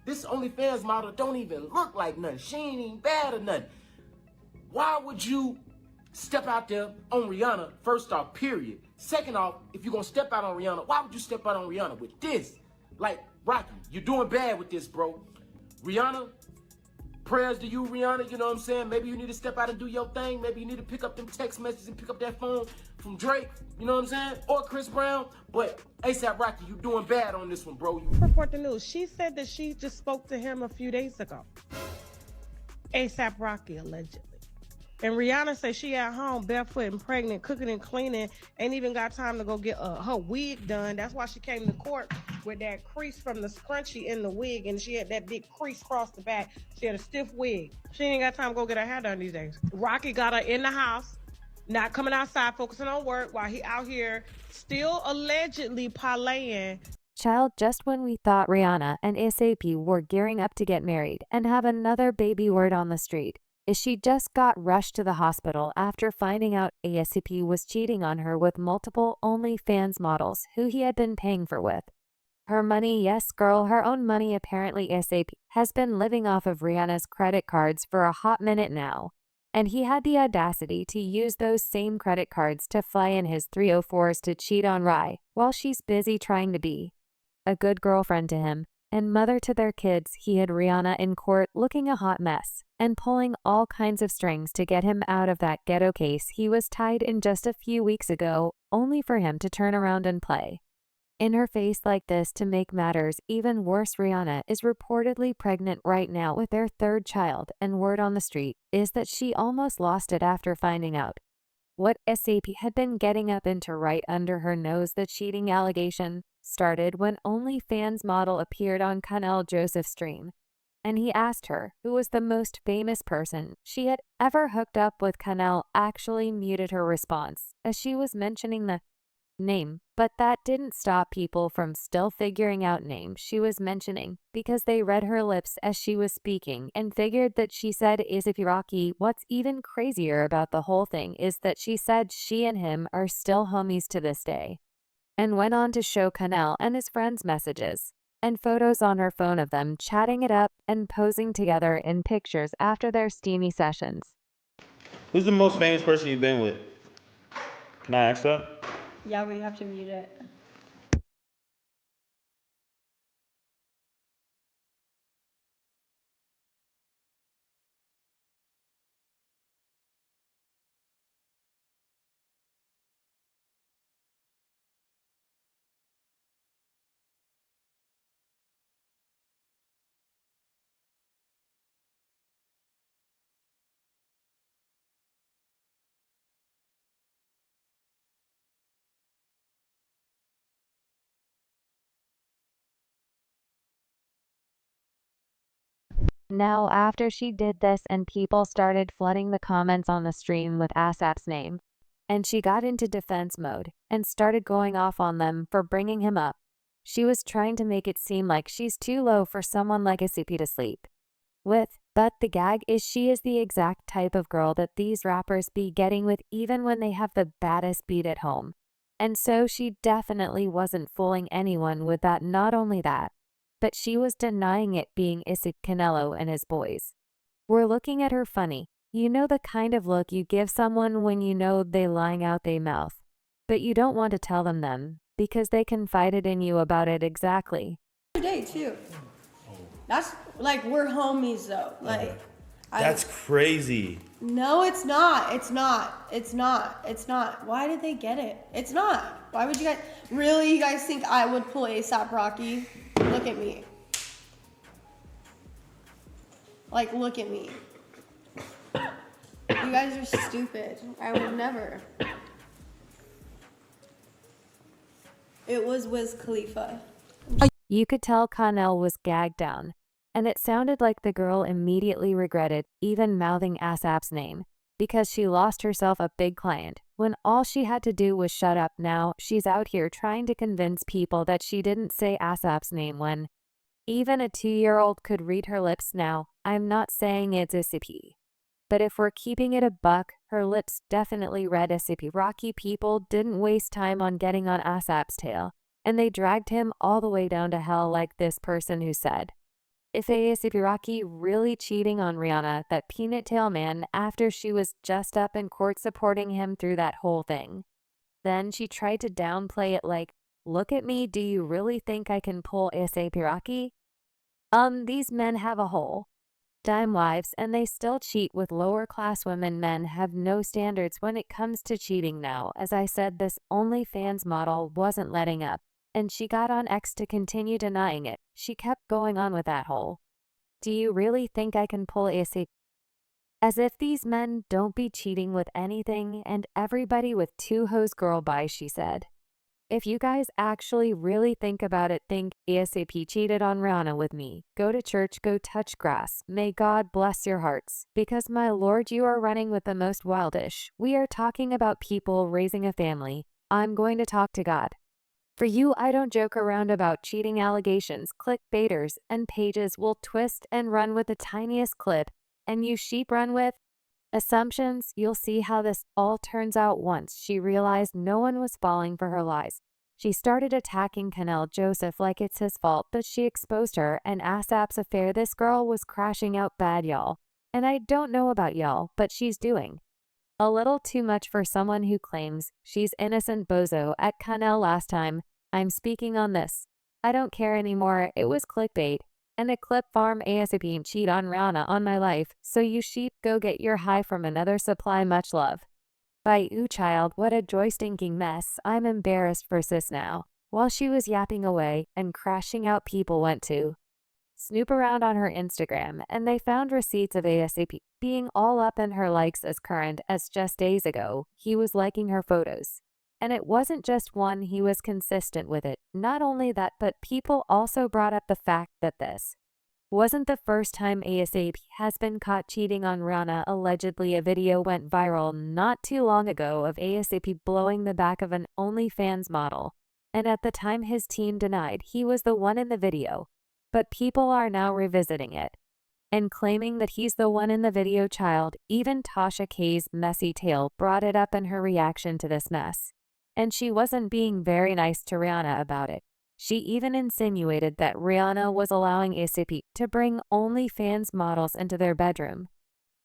This OnlyFans model don't even look like nothing. She ain't even bad or nothing. Why would you step out there on Rihanna, first off, period? Second off, if you're going to step out on Rihanna, why would you step out on Rihanna with this? Like, Rocky, you're doing bad with this, bro. Rihanna, prayers to you, Rihanna, you know what I'm saying? Maybe you need to step out and do your thing. Maybe you need to pick up them text messages and pick up that phone from Drake, you know what I'm saying? Or Chris Brown. But ASAP Rocky, you doing bad on this one, bro. Report the news. She said that she just spoke to him a few days ago. ASAP Rocky, allegedly. And Rihanna said she at home, barefoot and pregnant, cooking and cleaning, ain't even got time to go get her wig done. That's why she came to court with that crease from the scrunchie in the wig, and she had that big crease across the back. She had a stiff wig. She ain't got time to go get her hair done these days. Rocky got her in the house, not coming outside, focusing on work, while he out here still allegedly parlaying. Child, just when we thought Rihanna and ASAP were gearing up to get married and have another baby word on the street, is she just got rushed to the hospital after finding out ASAP was cheating on her with multiple OnlyFans models who he had been paying for with. Her money, yes girl, her own money. Apparently ASAP has been living off of Rihanna's credit cards for a hot minute now, and he had the audacity to use those same credit cards to fly in his 304s to cheat on Rye while she's busy trying to be a good girlfriend to him and mother to their kids. He had Rihanna in court looking a hot mess and pulling all kinds of strings to get him out of that ghetto case he was tied in just a few weeks ago, only for him to turn around and play in her face like this. To make matters even worse, Rihanna is reportedly pregnant right now with their third child, and word on the street is that she almost lost it after finding out what ASAP had been getting up into right under her nose. The cheating allegation started when OnlyFans model appeared on Connell Joseph's stream, and he asked her who was the most famous person she had ever hooked up with. Connell actually muted her response as she was mentioning the name, but that didn't stop people from still figuring out names she was mentioning because they read her lips as she was speaking and figured that she said ASAP Rocky. What's even crazier about the whole thing is that she said she and him are still homies to this day, and went on to show Connell and his friends messages and photos on her phone of them chatting it up and posing together in pictures after their steamy sessions. Who's the most famous person you've been with? Can I ask that? Yeah, we have to mute it. Now, after she did this and people started flooding the comments on the stream with ASAP's name, and she got into defense mode and started going off on them for bringing him up, she was trying to make it seem like she's too low for someone like ASAP to sleep with. But the gag is she is the exact type of girl that these rappers be getting with even when they have the baddest beat at home. And so she definitely wasn't fooling anyone with that. Not only that, but she was denying it being ASAP. Canelo and his boys were looking at her funny. You know the kind of look you give someone when you know they lying out they mouth, but you don't want to tell them because they confided in you about it. Exactly. Today too. That's like, we're homies though. Like, That's crazy. No, it's not. It's not. It's not. It's not. Why did they get it? It's not. Why would you guys really? You guys think I would pull ASAP Rocky? Look at me. Like, look at me. You guys are stupid. I would never. It was Wiz Khalifa. You could tell Connell was gagged down, and it sounded like the girl immediately regretted even mouthing ASAP's name because she lost herself a big client when all she had to do was shut up. Now she's out here trying to convince people that she didn't say ASAP's name when even a 2-year-old could read her lips. Now, I'm not saying it's ASAP, but if we're keeping it a buck, her lips definitely read ASAP Rocky. People didn't waste time on getting on ASAP's tail, and they dragged him all the way down to hell like this person who said, Is A$AP Rocky really cheating on Rihanna, that peanut tail man, after she was just up in court supporting him through that whole thing? Then she tried to downplay it like, look at me, do you really think I can pull A$AP Rocky? These men have a whole dime wives and they still cheat with lower class women. Men have no standards when it comes to cheating now. As I said, this OnlyFans model wasn't letting up, and she got on X to continue denying it. She kept going on with that whole, do you really think I can pull A$AP? As if these men don't be cheating with anything and everybody with two hoes girl bye, she said. If you guys actually really think about it, think A$AP cheated on Rihanna with me. Go to church, go touch grass. May God bless your hearts. Because my lord, you are running with the most wildish. We are talking about people raising a family. I'm going to talk to God. For you, I don't joke around about cheating allegations. Clickbaiters and pages will twist and run with the tiniest clip, and you sheep run with assumptions. You'll see how this all turns out. Once she realized no one was falling for her lies, she started attacking Canel Joseph like it's his fault that she exposed her and ASAP's affair. This girl was crashing out bad, y'all. And I don't know about y'all, but she's doing a little too much for someone who claims she's innocent. Bozo at Canel last time. I'm speaking on this. I don't care anymore. It was clickbait and a clip farm. A$AP cheat on Rihanna on my life, so you sheep go get your high from another supply. Much love. Bye. Ooh child, what a joy stinking mess. I'm embarrassed for sis now. While she was yapping away and crashing out, people went to snoop around on her Instagram and they found receipts of A$AP being all up in her likes as current as just days ago. He was liking her photos. And it wasn't just one, he was consistent with it. Not only that, but people also brought up the fact that this wasn't the first time A$AP has been caught cheating on Rihanna. Allegedly, a video went viral not too long ago of A$AP blowing the back of an OnlyFans model. And at the time, his team denied he was the one in the video. But people are now revisiting it and claiming that he's the one in the video. Child, even Tasha K's messy tail brought it up in her reaction to this mess. And she wasn't being very nice to Rihanna about it. She even insinuated that Rihanna was allowing A$AP to bring OnlyFans models into their bedroom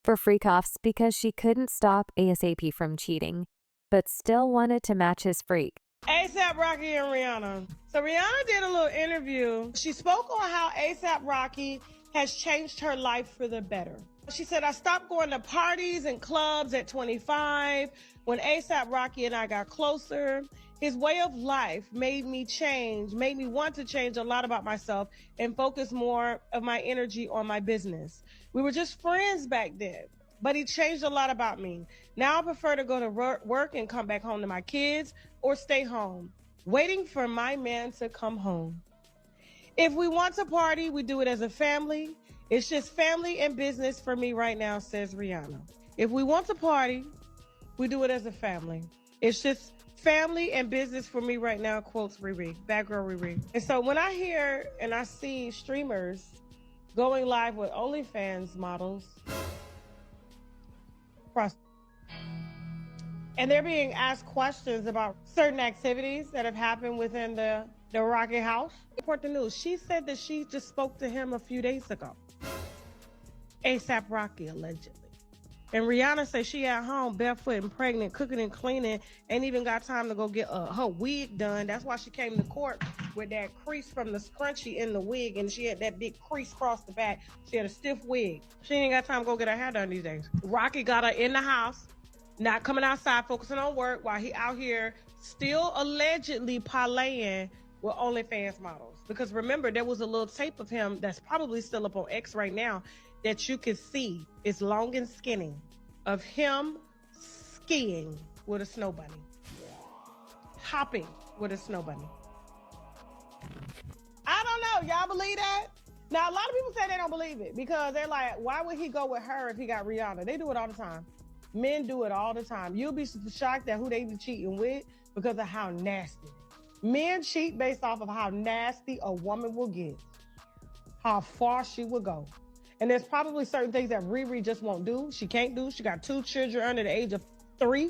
for freak-offs because she couldn't stop A$AP from cheating, but still wanted to match his freak. A$AP Rocky and Rihanna. So Rihanna did a little interview. She spoke on how A$AP Rocky has changed her life for the better. She said, I stopped going to parties and clubs at 25. When A$AP Rocky and I got closer, his way of life made me change, made me want to change a lot about myself and focus more of my energy on my business. We were just friends back then, but he changed a lot about me. Now I prefer to go to work and come back home to my kids or stay home, waiting for my man to come home. If we want to party, we do it as a family. It's just family and business for me right now, says Rihanna. If we want to party, we do it as a family. It's just family and business for me right now, quotes Riri, bad girl Riri. And so when I hear and I see streamers going live with OnlyFans models, and they're being asked questions about certain activities that have happened within the Rocky house. Report the news. She said that she just spoke to him a few days ago. A$AP Rocky, allegedly. And Rihanna says she at home, barefoot and pregnant, cooking and cleaning, ain't even got time to go get her wig done. That's why she came to court with that crease from the scrunchie in the wig, and she had that big crease across the back. She had a stiff wig. She ain't got time to go get her hair done these days. Rocky got her in the house, not coming outside, focusing on work, while he out here still allegedly parlaying with OnlyFans models. Because remember, there was a little tape of him that's probably still up on X right now that you can see. It's long and skinny of him skiing with a snow bunny, hopping with a snow bunny. I don't know. Y'all believe that? Now, a lot of people say they don't believe it because they're like, why would he go with her if he got Rihanna? They do it all the time. Men do it all the time. You'll be shocked at who they be cheating with because of how nasty. Men cheat based off of how nasty a woman will get, how far she will go. And there's probably certain things that Riri just won't do. She can't do. She got 2 children under the age of 3.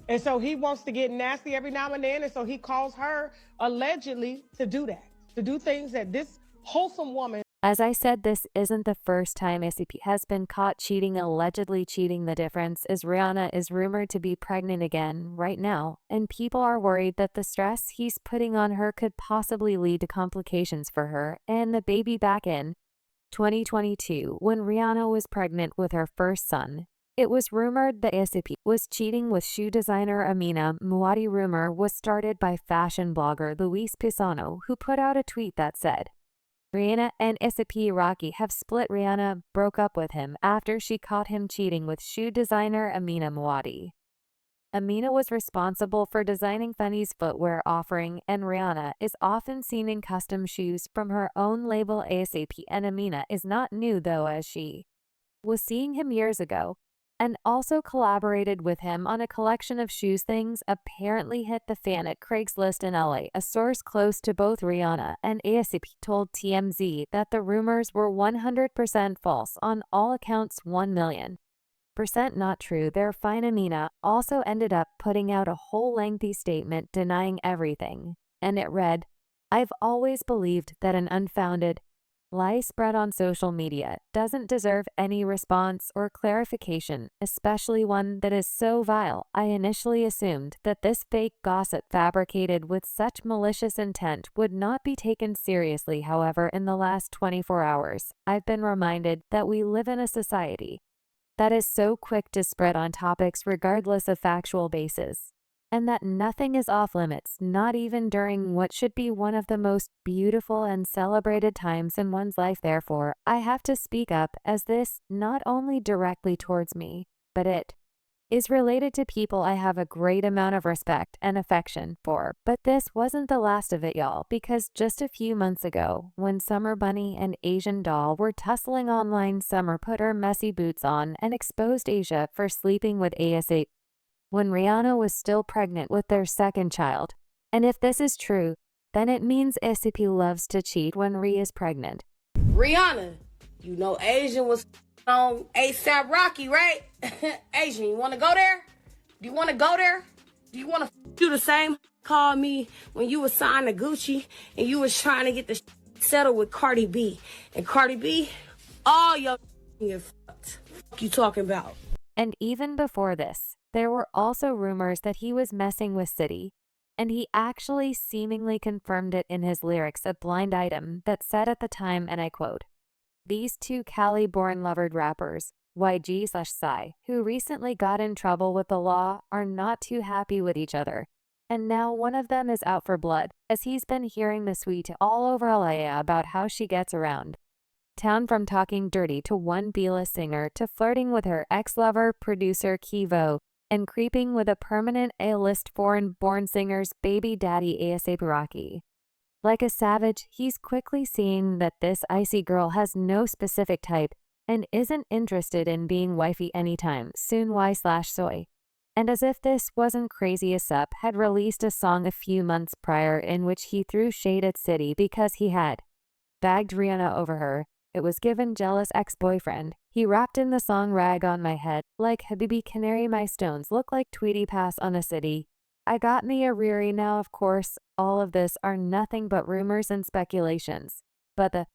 And so he wants to get nasty every now and then. And so he calls her allegedly to do that, to do things that this wholesome woman As I said, this isn't the first time ASAP has been caught cheating, allegedly cheating. The difference is Rihanna is rumored to be pregnant again right now, and people are worried that the stress he's putting on her could possibly lead to complications for her and the baby. Back in 2022, when Rihanna was pregnant with her first son, it was rumored that ASAP was cheating with shoe designer Amina Muaddi. Rumor was started by fashion blogger Luis Pisano, who put out a tweet that said, Rihanna and ASAP Rocky have split. Rihanna broke up with him after she caught him cheating with shoe designer Amina Muaddi. Amina was responsible for designing Fanny's footwear offering, and Rihanna is often seen in custom shoes from her own label ASAP. And Amina is not new though, as she was seeing him years ago and also collaborated with him on a collection of shoes. Things apparently hit the fan at Craigslist in LA. A source close to both Rihanna and ASAP told TMZ that the rumors were 100% false on all accounts, 1,000,000% not true. Their fine Amina also ended up putting out a whole lengthy statement denying everything, and it read, I've always believed that an unfounded lie spread on social media doesn't deserve any response or clarification, especially one that is so vile. I initially assumed that this fake gossip fabricated with such malicious intent would not be taken seriously. However, in the last 24 hours, I've been reminded that we live in a society that is so quick to spread on topics regardless of factual basis, and that nothing is off limits, not even during what should be one of the most beautiful and celebrated times in one's life. Therefore, I have to speak up, as this not only directly towards me, but it is related to people I have a great amount of respect and affection for. But this wasn't the last of it, y'all, because just a few months ago, when Summer Bunny and Asian Doll were tussling online, Summer put her messy boots on and exposed Asia for sleeping with ASAP when Rihanna was still pregnant with their second child. And if this is true, then it means ASAP loves to cheat when Rhea is pregnant. Rihanna, you know Asian was on ASAP Rocky, right? Asian, you want to go there? Do you want to go there? Do you want to do the same? Call me when you was signing Gucci and you was trying to get the settled with Cardi B. And Cardi B, all your get fucked. Fuck you talking about? And even before this, there were also rumors that he was messing with City, and he actually seemingly confirmed it in his lyrics, a blind item that said at the time, and I quote, these two Cali-born lovered rappers, YG/Psy, who recently got in trouble with the law, are not too happy with each other. And now one of them is out for blood, as he's been hearing the sweet all over LA about how she gets around town, from talking dirty to one B-list singer to flirting with her ex-lover, producer Kivo, and creeping with a permanent A-list foreign-born singer's baby daddy ASAP Rocky. Like a savage, he's quickly seeing that this icy girl has no specific type and isn't interested in being wifey anytime soon. Y/Soy. And as if this wasn't crazy, ASAP had released a song a few months prior in which he threw shade at City because he had bagged Rihanna over her. It was given jealous ex-boyfriend. He rapped in the song Rag on my head, like Habibi Canary, my stones look like Tweety Pass on a city. I got me a Riri. Now, of course, all of this are nothing but rumors and speculations. But the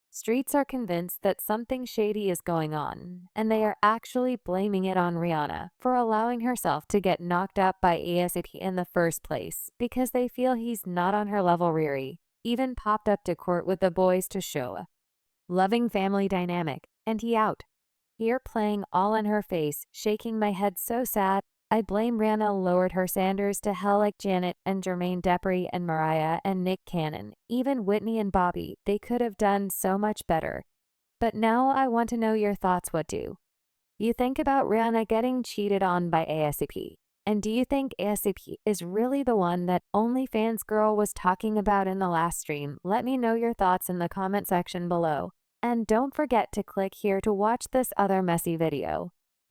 streets are convinced that something shady is going on, and they are actually blaming it on Rihanna for allowing herself to get knocked up by ASAP in the first place, because they feel he's not on her level. Riri even popped up to court with the boys to show a loving family dynamic, and he out here playing all in her face, shaking my head so sad. I blame Rihanna lowered her standards to hell, like Janet and Jermaine Dupri and Mariah and Nick Cannon, even Whitney and Bobby. They could have done so much better. But now I want to know your thoughts. What do you think about Rihanna getting cheated on by ASAP? And do you think ASAP is really the one that OnlyFans girl was talking about in the last stream? Let me know your thoughts in the comment section below. And don't forget to click here to watch this other messy video.